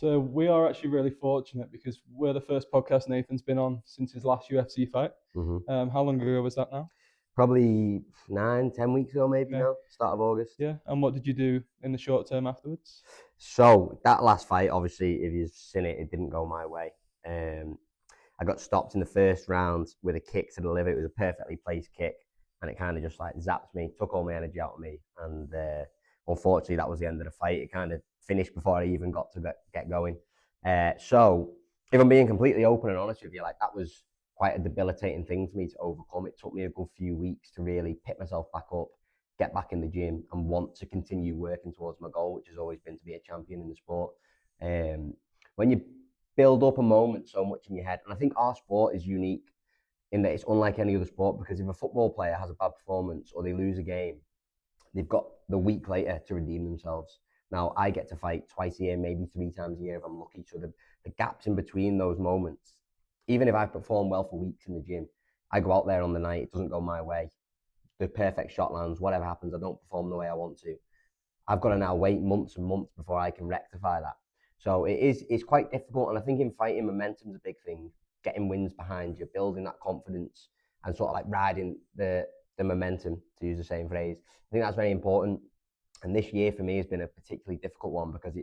So we are actually really fortunate because we're the first podcast Nathan's been on since his last UFC fight. hmm How long ago was that now? Probably 9, 10 weeks ago, maybe Okay. now, start of August. Yeah. And what did you do in the short term afterwards? So that last fight, obviously, if you've seen it, it didn't go my way. Um, I got stopped in the first round with a kick to the liver. It was a perfectly placed kick, and it kind of just like zapped me, took all my energy out of me, and unfortunately, that was the end of the fight. It kind of finished before I even got to get going. So, if I'm being completely open and honest with you, like that was quite a debilitating thing for me to overcome. It took me a good few weeks to really pick myself back up, get back in the gym, and want to continue working towards my goal, which has always been to be a champion in the sport. When you build up a moment so much in your head, and I think our sport is unique in that it's unlike any other sport because if a football player has a bad performance or they lose a game, they've got the week later to redeem themselves. Now I get to fight twice a year, maybe 3 times a year if I'm lucky. So the gaps in between those moments, even if I perform well for weeks in the gym, I go out there on the night, it doesn't go my way. The perfect shot lands, whatever happens, I don't perform the way I want to. I've got to now wait months and months before I can rectify that. So it's quite difficult. And I think in fighting, momentum's a big thing. Getting wins behind you, building that confidence, and sort of like riding the momentum, to use the same phrase. I think that's very important. And this year for me has been a particularly difficult one because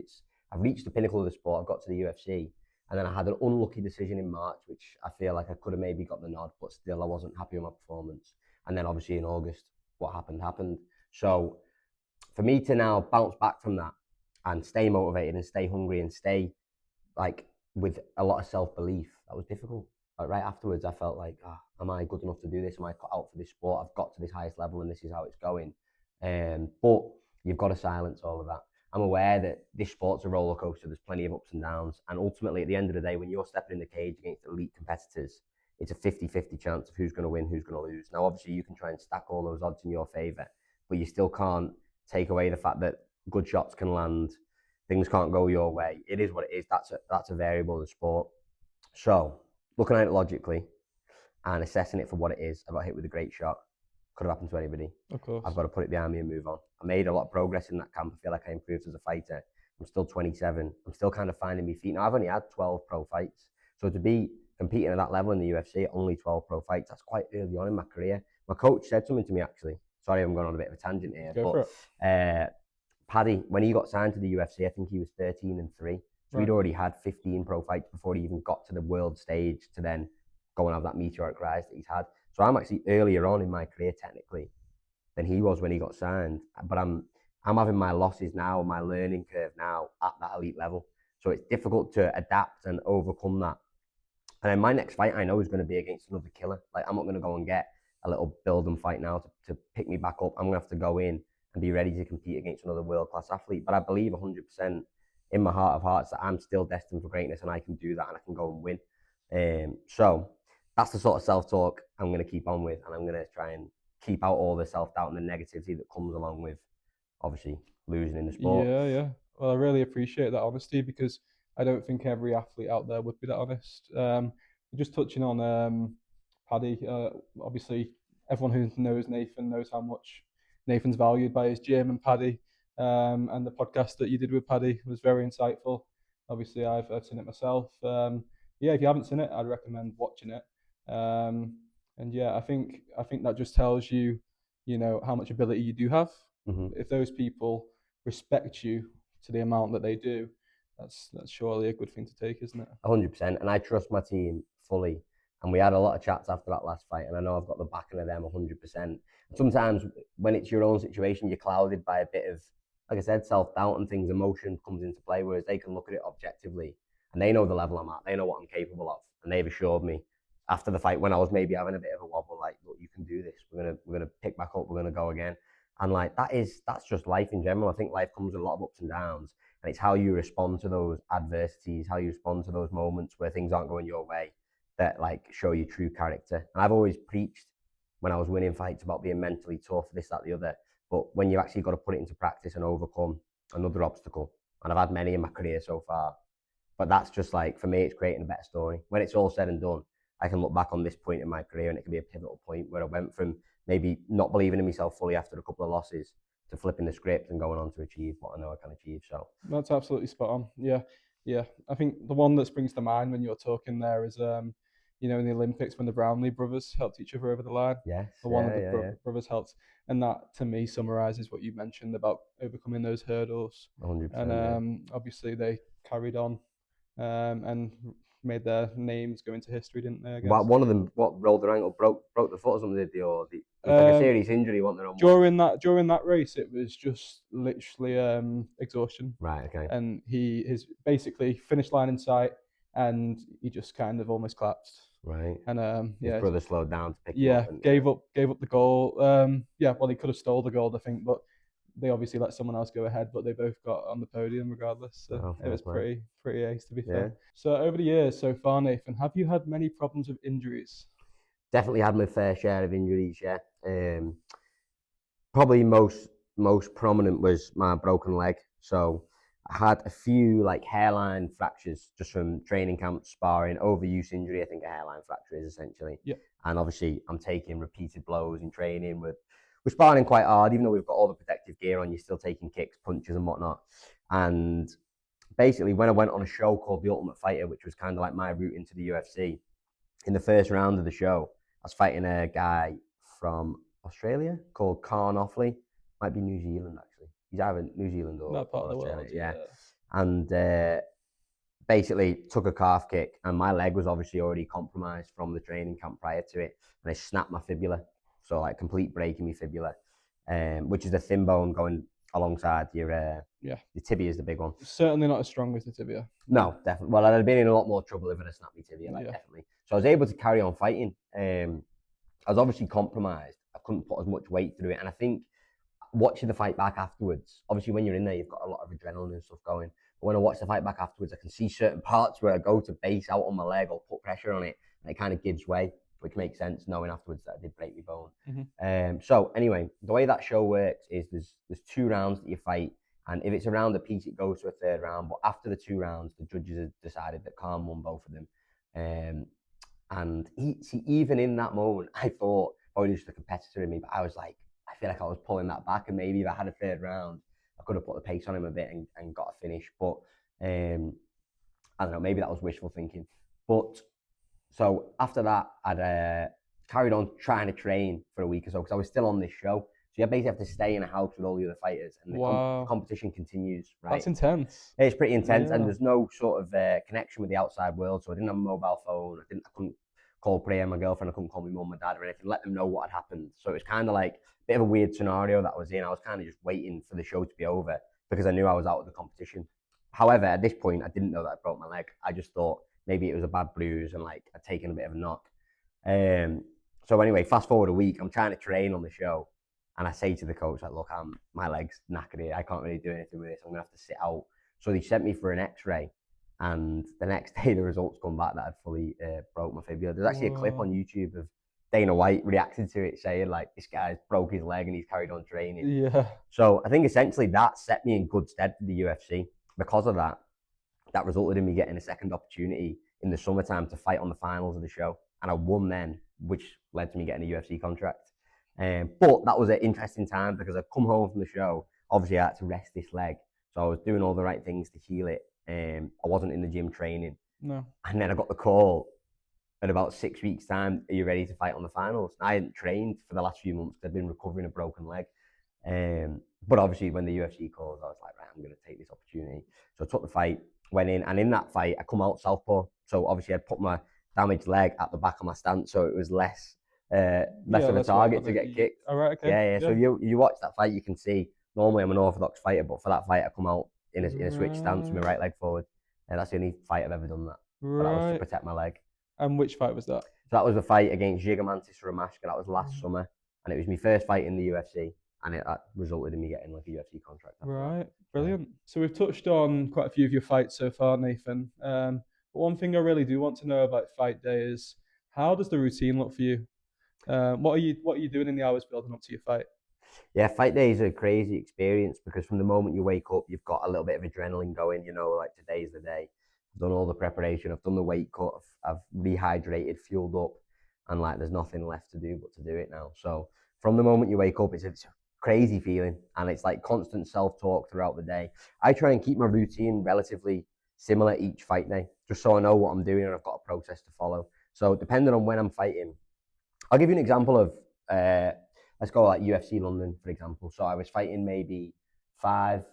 I've reached the pinnacle of the sport. I've got to the UFC, and then I had an unlucky decision in March, which I feel like I could have maybe got the nod, but still I wasn't happy with my performance. And then obviously in August, what happened. So for me to now bounce back from that and stay motivated and stay hungry and stay like with a lot of self belief, that was difficult. Like right afterwards, I felt like, am I good enough to do this? Am I cut out for this sport? I've got to this highest level, and this is how it's going. But you've got to silence all of that. I'm aware that this sport's a roller coaster. There's plenty of ups and downs, and ultimately, at the end of the day, when you're stepping in the cage against elite competitors, it's a 50-50 chance of who's going to win, who's going to lose. Now, obviously, you can try and stack all those odds in your favour, but you still can't take away the fact that good shots can land, things can't go your way. It is what it is. That's a variable in the sport. So looking at it logically and assessing it for what it is, I got hit with a great shot. Could have happened to anybody. Of I've course. got to put it behind me and move on. I made a lot of progress in that camp. I feel like I improved as a fighter. I'm still 27. I'm still kind of finding my feet. Now I've only had 12 pro fights, so to be competing at that level in the UFC, only 12 pro fights, that's quite early on in my career. My coach said something to me actually. Sorry, I'm going on a bit of a tangent here, Go but for it. Paddy, when he got signed to the UFC, I think he was 13-3. So he'd Right. already had 15 pro fights before he even got to the world stage to then go and have that meteoric rise that he's had. So I'm actually earlier on in my career technically than he was when he got signed. But I'm having my losses now, my learning curve now at that elite level. So it's difficult to adapt and overcome that. And then my next fight I know is going to be against another killer. Like I'm not going to go and get a little build and fight now to pick me back up. I'm going to have to go in and be ready to compete against another world class athlete. But I believe 100% in my heart of hearts that I'm still destined for greatness and I can do that and I can go and win. So that's the sort of self talk I'm going to keep on with, and I'm going to try and keep out all the self doubt and the negativity that comes along with obviously losing in the sport. Yeah, yeah. Well, I really appreciate that honesty because I don't think every athlete out there would be that honest. Just touching on Paddy, obviously everyone who knows Nathan knows how much Nathan's valued by his gym and Paddy. And the podcast that you did with Paddy was very insightful. Obviously, I've seen it myself. Yeah, if you haven't seen it, I'd recommend watching it. And yeah, I think that just tells you, how much ability you do have. Mm-hmm. If those people respect you to the amount that they do, that's surely a good thing to take, isn't it? 100%. And I trust my team fully. And we had a lot of chats after that last fight, and I know I've got the backing of them 100%. Sometimes when it's your own situation, you're clouded by a bit of, like I said, self doubt and things. Emotion comes into play, whereas they can look at it objectively and they know the level I'm at. They know what I'm capable of, and they've assured me after the fight when I was maybe having a bit of a wobble, like, look, you can do this. We're gonna pick back up. We're gonna go again. And like that's just life in general. I think life comes with a lot of ups and downs, and it's how you respond to those adversities, how you respond to those moments where things aren't going your way that like show your true character. And I've always preached when I was winning fights about being mentally tough, this, that, the other. But when you actually got to put it into practice and overcome another obstacle, and I've had many in my career so far, but that's just like, for me, it's creating a better story. When it's all said and done, I can look back on this point in my career and it can be a pivotal point where I went from maybe not believing in myself fully after a couple of losses to flipping the script and going on to achieve what I know I can achieve. So That's absolutely spot on. Yeah, Yeah, I think the one that springs to mind when you're talking there is, in the Olympics when the Brownlee brothers helped each other over the line, Yes, or one of yeah, the yeah, yeah. brothers helped, and that to me summarizes what you mentioned about overcoming those hurdles. And 100%, yeah. obviously they carried on, and made their names go into history, didn't they? I guess. One of them, rolled their ankle, broke the foot or something, did they? It was like a Um, serious injury, wasn't there, on one? during that race, it was just literally exhaustion, Right, okay. and he is basically finish line in sight, and he just kind of almost collapsed, Right. and His yeah, brother slowed down to pick him up, yeah, and yeah. gave up the goal. Yeah, well, he could have stole the gold, I think, but they obviously let someone else go ahead, but they both got on the podium regardless. So Oh, it fair was play. pretty ace, to be Yeah. fair. So over the years so far, Nathan, have you had many problems with injuries? Definitely had my fair share of injuries, yeah. Probably most prominent was my broken leg. So I had a few like hairline fractures just from training camp, sparring, overuse injury. I think a hairline fracture is essentially. Yeah, And obviously, I'm taking repeated blows in training. We're sparring quite hard, even though we've got all the protective gear on. You're still taking kicks, punches, and whatnot. And basically, when I went on a show called The Ultimate Fighter, which was kind of like my route into the UFC, in the first round of the show, I was fighting a guy from Australia called Khan Offley. Might be New Zealand, actually. He's either New Zealand that part or of the Australia, world, yeah. yeah. And basically took a calf kick, and my leg was obviously already compromised from the training camp prior to it, and I snapped my fibula. So, like, complete break in my fibula, which is the thin bone going alongside Yeah, your tibia is the big one. certainly not as strong as the tibia. No. No, definitely. Well, I'd have been in a lot more trouble if I'd have snapped my tibia, like, Yeah. definitely. So I was able to carry on fighting. I was obviously compromised. I couldn't put as much weight through it. And I think watching the fight back afterwards, obviously when you're in there, you've got a lot of adrenaline and stuff going. But when I watch the fight back afterwards, I can see certain parts where I go to base out on my leg or put pressure on it, and it kind of gives way, which makes sense knowing afterwards that I did break my bone. So anyway, the way that show works is there's 2 rounds that you fight, and if it's a round apiece, it goes to a third round. But after the 2 rounds, the judges have decided that Khan won both of them. Um, and even in that moment, I thought, oh, he's just a competitor in me. But I was like, I feel like I was pulling that back. And maybe if I had a third round, I could have put the pace on him a bit and got a finish. But I don't know, maybe that was wishful thinking. But so after that, I'd carried on trying to train for a week or so because I was still on this show. So you basically have to stay in a house with all the other fighters, and the Wow, competition continues, right? that's intense. It's pretty intense, and Yeah. there's no sort of connection with the outside world. So I didn't have a mobile phone. I couldn't call Priya, my girlfriend. I couldn't call my mum, my dad, or anything. Let them know what had happened. So it was kind of like a bit of a weird scenario that I was in. I was kind of just waiting for the show to be over because I knew I was out of the competition. However, at this point, I didn't know that I broke my leg. I just thought maybe it was a bad bruise and like I'd taken a bit of a knock. Um, so anyway, fast forward a week, I'm trying to train on the show, and I say to the coach, like, look, my leg's knackered here. I can't really do anything with this. I'm gonna have to sit out. So they sent me for an X-ray, and the next day the results come back that I'd fully broke my fibula. There's actually a clip on Whoa. YouTube of Dana White reacting to it, saying like, this guy's broke his leg and he's carried on training. Yeah. So I think essentially that set me in good stead for the UFC. Because of that, that resulted in me getting a second opportunity in the summertime to fight on the finals of the show, and I won then, which led to me getting a UFC contract. But that was an interesting time because I'd come home from the show. Obviously, I had to rest this leg, so I was doing all the right things to heal it. I wasn't in the gym training, No. and then I got the call in about 6 weeks' time. Are you ready to fight on the finals? I hadn't trained for the last few months because I'd been recovering a broken leg. But obviously, when the UFC calls, I was like, right, I'm going to take this opportunity. So I took the fight, went in, and in that fight, I come out southpaw. So obviously, I'd put my damaged leg at the back of my stance, so it was less Yeah, of a that's what target to get kicked. all right, okay. Yeah, yeah. So Yeah. you watch that fight, you can see normally I'm an orthodox fighter, but for that fight, I come out in a switch stance with my Right. right leg forward, and that's the only fight I've ever done that. But that was to Right. protect my leg. And which fight was that? So that was a fight against Gigamantis Ramashka. That was last Mm. summer, and it was my first fight in the UFC, and that resulted in me getting like a UFC contract after that. Right. Yeah. Brilliant. So we've touched on quite a few of your fights so far, Nathan. But one thing I really do want to know about fight day is how does the routine look for you? What are you doing in the hours building up to your fight? Yeah, fight day is a crazy experience because from the moment you wake up, you've got a little bit of adrenaline going. You know, like today's the day. I've done all the preparation. I've done the weight cut. I've rehydrated, fueled up, and like there's nothing left to do but to do it now. So from the moment you wake up, it's a crazy feeling, and it's like constant self talk throughout the day. I try and keep my routine relatively similar each fight day, just so I know what I'm doing and I've got a process to follow. So depending on when I'm fighting, I'll give you an example of let's go like UFC London, for example. So I was fighting maybe 5:30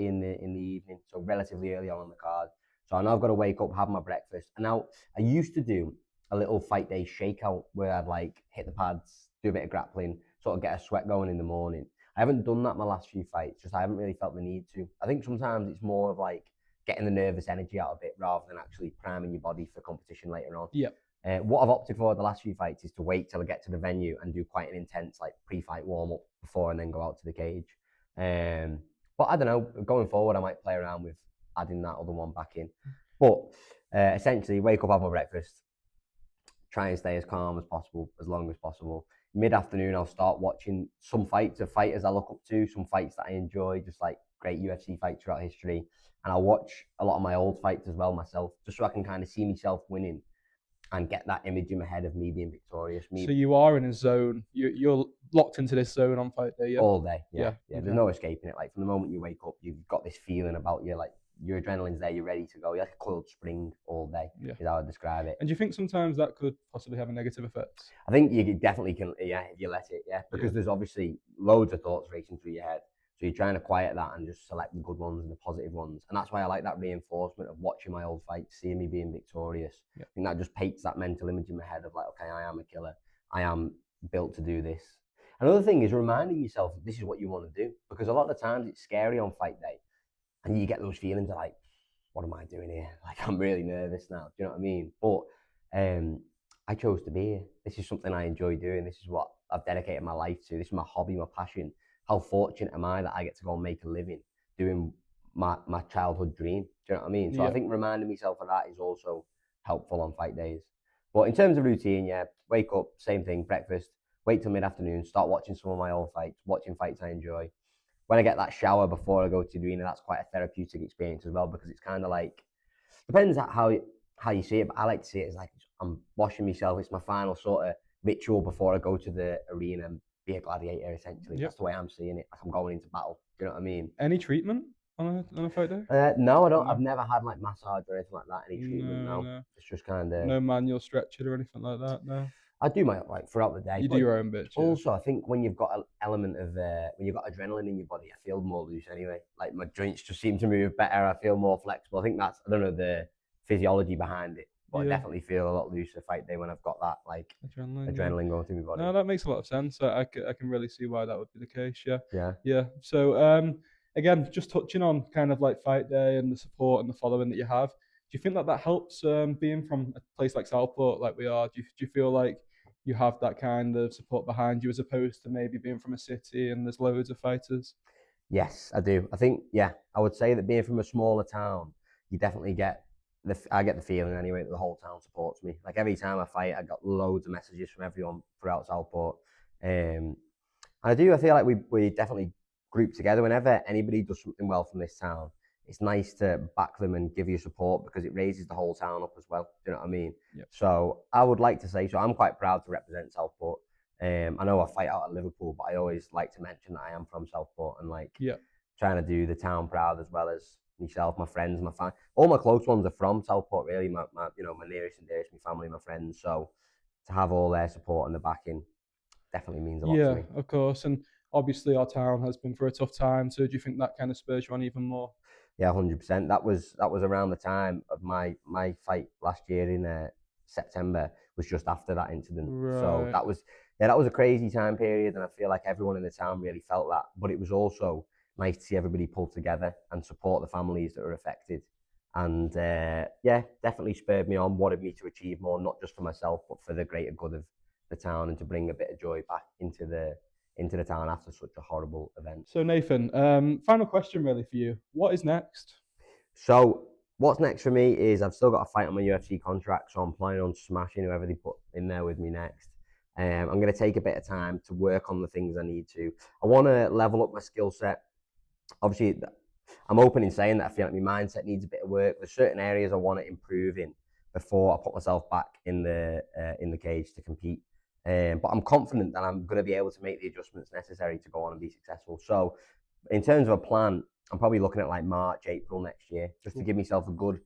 in the evening, so relatively early on the card. So I know I've got to wake up, have my breakfast, and now I used to do a little fight day shakeout where I'd like hit the pads, do a bit of grappling, sort of get a sweat going in the morning. I haven't done that my last few fights, just I haven't really felt the need to. I think sometimes it's more of like getting the nervous energy out of it rather than actually priming your body for competition later on. Yeah. What I've opted for the last few fights is to wait till I get to the venue and do quite an intense like pre-fight warm-up before and then go out to the cage. But I don't know, going forward I might play around with adding that other one back in. But essentially wake up, have my breakfast, try and stay as calm as possible, as long as possible. Mid-afternoon I'll start watching some fights of fighters I look up to, some fights that I enjoy, just like great UFC fights throughout history. And I'll watch a lot of my old fights as well myself, just so I can kind of see myself winning and get that image in my head of me being victorious. So you are in a zone. You're locked into this zone on fight day, yeah? All day, yeah. Okay. There's no escaping it. Like from the moment you wake up, you've got this feeling about you, like your adrenaline's there, you're ready to go. You're like a coiled spring all day, is how I describe it. And do you think sometimes that could possibly have a negative effect? I think you definitely can, yeah, if you let it, because there's obviously loads of thoughts racing through your head. So you're trying to quiet that and just select the good ones and the positive ones. And that's why I like that reinforcement of watching my old fights, seeing me being victorious. I think that just paints that mental image in my head of like, okay, I am a killer. I am built to do this. Another thing is reminding yourself that this is what you want to do. Because a lot of the times it's scary on fight day. And you get those feelings of like, what am I doing here? Like, I'm really nervous now. Do you know what I mean? But I chose to be here. This is something I enjoy doing. This is what I've dedicated my life to. This is my hobby, my passion. How fortunate am I that I get to go and make a living doing my childhood dream? Do you know what I mean? So I think reminding myself of that is also helpful on fight days. But in terms of routine, wake up, same thing, breakfast, wait till mid-afternoon, start watching some of my old fights, watching fights I enjoy. When I get that shower before I go to the arena, that's quite a therapeutic experience as well, because it's kind of like, depends on how you see it, but I like to see it as like I'm washing myself. It's my final sort of ritual before I go to the arena and be a gladiator, essentially. That's the way I'm seeing it. Like I'm going into battle. Do you know what I mean? Any treatment on a fight day? No, I don't. No. I've never had like massage or anything like that. Any treatment? No. It's just kind of no manual stretching or anything like that. No. I do my like throughout the day. You do your own bit. Also, I think when you've got an element of when you've got adrenaline in your body, I feel more loose anyway. Like my joints just seem to move better. I feel more flexible. I think that's, I don't know the physiology behind it, but I definitely feel a lot looser fight day when I've got that like adrenaline going through my body. No, that makes a lot of sense. I can really see why that would be the case. Yeah. So again, just touching on kind of like fight day and the support and the following that you have. Do you think that helps being from a place like Southport, like we are? Do you feel like you have that kind of support behind you as opposed to maybe being from a city and there's loads of fighters? Yes, I do. I think, I would say that being from a smaller town, you definitely I get the feeling anyway that the whole town supports me. Like every time I fight, I got loads of messages from everyone throughout Southport. And I feel like we definitely group together. Whenever anybody does something well from this town, it's nice to back them and give you support because it raises the whole town up as well. Do you know what I mean? Yep. So I would like to say, so I'm quite proud to represent Southport. I know I fight out at Liverpool, but I always like to mention that I am from Southport and like trying to do the town proud as well as myself, my friends, my family. All my close ones are from Southport, really. My nearest and dearest, my family, my friends. So to have all their support and the backing definitely means a lot to me. Yeah, of course. And obviously our town has been through a tough time. So do you think that kind of spurs you on even more? Yeah, 100%. That was around the time of my fight last year in September. Was just after that incident. Right. So that was a crazy time period, and I feel like everyone in the town really felt that. But it was also nice to see everybody pull together and support the families that were affected. And definitely spurred me on, wanted me to achieve more, not just for myself, but for the greater good of the town and to bring a bit of joy back into the town after such a horrible event. So Nathan, final question really for you. What is next? So what's next for me is I've still got a fight on my UFC contract, so I'm planning on smashing whoever they put in there with me next. I'm going to take a bit of time to work on the things I need to. I want to level up my skill set. Obviously, I'm open in saying that I feel like my mindset needs a bit of work. There's certain areas I want to improve in before I put myself back in the cage to compete. But I'm confident that I'm going to be able to make the adjustments necessary to go on and be successful. So in terms of a plan, I'm probably looking at like March, April next year, just to give myself a good